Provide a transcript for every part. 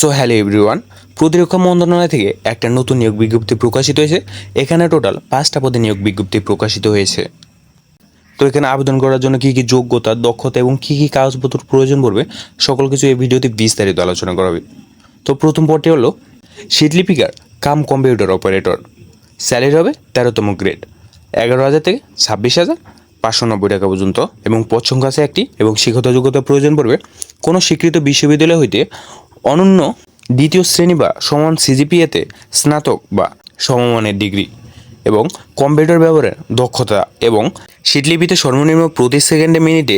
So hello everyone, প্রতিরক্ষা মন্ত্রণালয় থেকে একটা নতুন নিয়োগ বিজ্ঞপ্তি প্রকাশিত হয়েছে। এখানে টোটাল 5টা পদে নিয়োগ বিজ্ঞপ্তি প্রকাশিত হয়েছে। তো এখানে আবেদন করার জন্য কী কী যোগ্যতা, দক্ষতা এবং কী কী কাগজপত্র প্রয়োজন পড়বে সকল কিছু এই ভিডিওতে বিস্তারিত আলোচনা করা হবে। তো প্রথম পদটি হলো শীতলিপিকার কাম কম্পিউটার অপারেটর। স্যালারি হবে 13তম গ্রেড, 11,000 থেকে 26,590 টাকা পর্যন্ত এবং পদ সংখ্যা আছে একটি এবং শিক্ষাগত যোগ্যতা প্রয়োজন পড়বে কোনো স্বীকৃত বিশ্ববিদ্যালয় হইতে অনন্য দ্বিতীয় শ্রেণী বা সমান সিজিপিএতে স্নাতক বা সমমানের ডিগ্রি এবং কম্পিউটার ব্যবহারের দক্ষতা এবং শীতলিপিতে সর্বনিম্ন প্রতি সেকেন্ডে মিনিটে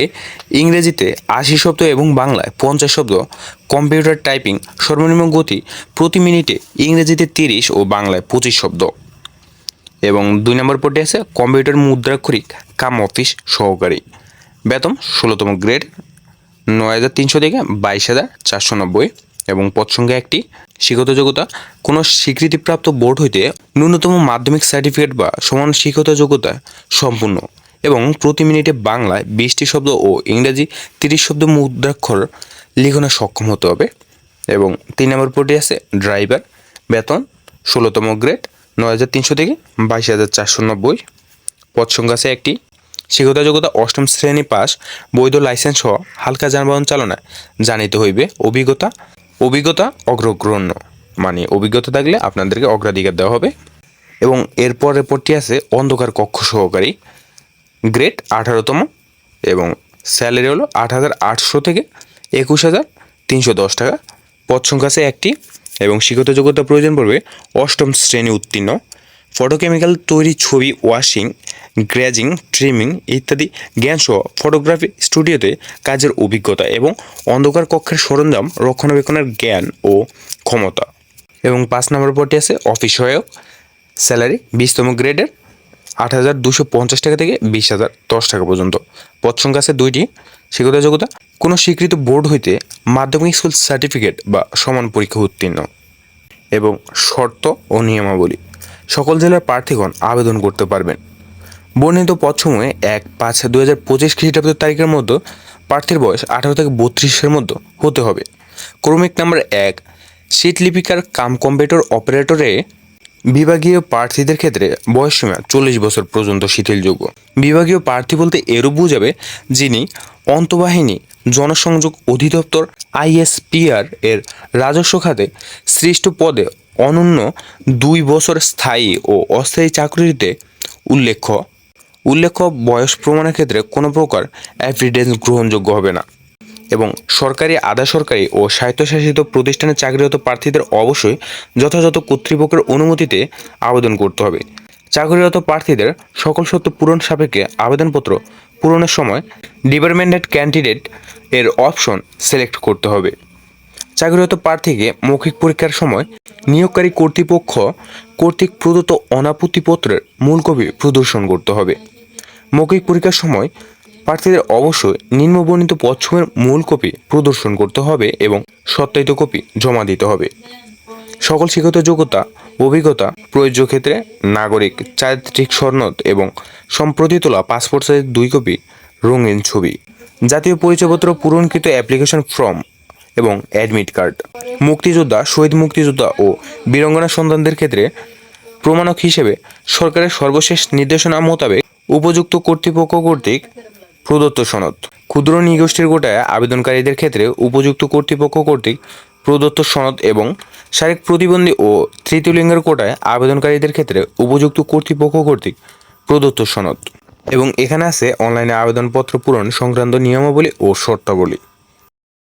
ইংরেজিতে 80 শব্দ এবং বাংলায় 50 শব্দ, কম্পিউটার টাইপিং সর্বনিম্ন গতি প্রতি মিনিটে ইংরেজিতে 30 ও বাংলায় 25 শব্দ। এবং 2 নম্বর পদে আছে কম্পিউটার মুদ্রাক্ষরিক কাম অফিস সহকারী। বেতন 16তম গ্রেড, 9,300 থেকে 22,490 এবং পদ সংখ্যা একটি। শিক্ষাগত যোগ্যতা কোনো স্বীকৃতিপ্রাপ্ত বোর্ড হইতে ন্যূনতম মাধ্যমিক সার্টিফিকেট বা সমান শিক্ষাগত যোগ্যতা সম্পূর্ণ এবং প্রতি মিনিটে বাংলায় 20টি শব্দ ও ইংরেজি 30 শব্দ মুদ্রাক্ষর লিখনে সক্ষম হতে হবে। এবং 3 নম্বর পদে আছে ড্রাইভার। বেতন 16তম গ্রেড, 9,300 থেকে 22,490। পদ সংখ্যা আছে একটি। শিক্ষাগত যোগ্যতা 8ম শ্রেণী পাস, বৈধ লাইসেন্স সহ হালকা যানবাহন চালনায় জানিতে হইবে। অভিজ্ঞতা অগ্রগণ্য, মানে অভিজ্ঞতা থাকলে আপনাদেরকে অগ্রাধিকার দেওয়া হবে। এবং এরপর রেপোর্টটি আছে অন্ধকার কক্ষ সহকারী। গ্রেড 18তম এবং স্যালারি হলো 8,800 থেকে 21,310 টাকা। পদ সংখ্যা আছে একটি এবং শিক্ষাগত যোগ্যতা প্রয়োজন পড়বে 8ম শ্রেণী উত্তীর্ণ। ফটোকেমিক্যাল তৈরি, ছবি ওয়াশিং, গ্রেজিং, ট্রিমিং ইত্যাদি জ্ঞানসহ ফটোগ্রাফি স্টুডিওতে কাজের অভিজ্ঞতা এবং অন্ধকার কক্ষের সরঞ্জাম রক্ষণাবেক্ষণের জ্ঞান ও ক্ষমতা। এবং 5 নম্বর পদটি আছে অফিস সহায়ক। স্যালারি 20তম গ্রেডের 8,250 টাকা থেকে 20,010 টাকা পর্যন্ত। পদ সংখ্যা আছে 2টি। শিক্ষাগত যোগ্যতা কোনো স্বীকৃত বোর্ড হইতে মাধ্যমিক স্কুল সার্টিফিকেট বা সমান পরীক্ষা উত্তীর্ণ। এবং শর্ত ও নিয়মাবলী, সকল জেলার প্রার্থীগণ আবেদন করতে পারবেন। বর্ণিত পদসমূহে 1/5/2025 খ্রিস্টাব্দ তারিখের মধ্যে প্রার্থীর বয়স 18 থেকে 32-এর মধ্যে হতে হবে। ক্রমিক নাম্বার 1, শীতলিপিকার কাম কম্পিউটার অপারেটরে বিভাগীয় প্রার্থীদের ক্ষেত্রে বয়সসীমা 40 বছর পর্যন্ত শিথিলযোগ্য। বিভাগীয় প্রার্থী বলতে এরূপ বোঝাবে যিনি আন্তঃবাহিনী জনসংযোগ অধিদপ্তর ISPR এর রাজস্ব খাতে সৃষ্ট পদে অনন্য 2 বছর স্থায়ী ও অস্থায়ী চাকরিতে উল্লেখ্য বয়স প্রমাণের ক্ষেত্রে কোনো প্রকার এভিডেন্স গ্রহণযোগ্য হবে না। এবং সরকারি, আধা সরকারি ও স্বায়ত্তশাসিত প্রতিষ্ঠানে চাকরিরত প্রার্থীদের অবশ্যই যথাযথ কর্তৃপক্ষের অনুমতিতে আবেদন করতে হবে। চাকরিরত প্রার্থীদের সকল শর্ত পূরণ সাপেক্ষে আবেদনপত্র পূরণের সময় ডিপার্টমেন্টেড ক্যান্ডিডেট এর অপশন সিলেক্ট করতে হবে। চাকরিরত প্রার্থীকে মৌখিক পরীক্ষার সময় নিয়োগকারী কর্তৃপক্ষ কর্তৃক প্রদত্ত অনাপত্তিপত্রের মূল কপি প্রদর্শন করতে হবে। মৌখিক পরীক্ষার সময় প্রার্থীদের অবশ্যই নিম্নবর্ণিত পদসমূহের মূল কপি প্রদর্শন করতে হবে এবং সত্যায়িত কপি জমা দিতে হবে। সকল শিক্ষাগত যোগ্যতা, অভিজ্ঞতা প্রযোজ্য ক্ষেত্রে নাগরিক চারিত্রিক সনদ এবং সম্প্রতি তোলা পাসপোর্ট সাইজের 2 কপি রঙিন ছবি, জাতীয় পরিচয়পত্র পূরণকৃত অ্যাপ্লিকেশন ফর্ম এবং অ্যাডমিট কার্ড। মুক্তিযোদ্ধা, শহীদ মুক্তিযোদ্ধা ও বীরাঙ্গনা সন্তানদের ক্ষেত্রে প্রমাণক হিসেবে সরকারের সর্বশেষ নির্দেশনা মোতাবেক উপযুক্ত কর্তৃপক্ষ কর্তৃক প্রদত্ত সনদ। ক্ষুদ্র নৃগোষ্ঠীর কোটায় আবেদনকারীদের ক্ষেত্রে উপযুক্ত কর্তৃপক্ষ কর্তৃক প্রদত্ত সনদ এবং শারীরিক প্রতিবন্ধী ও তৃতীয় লিঙ্গের কোটায় আবেদনকারীদের ক্ষেত্রে উপযুক্ত কর্তৃপক্ষ কর্তৃক প্রদত্ত সনদ। এবং এখানে আছে অনলাইনে আবেদনপত্র পূরণ সংক্রান্ত নিয়মাবলী ও শর্তাবলী।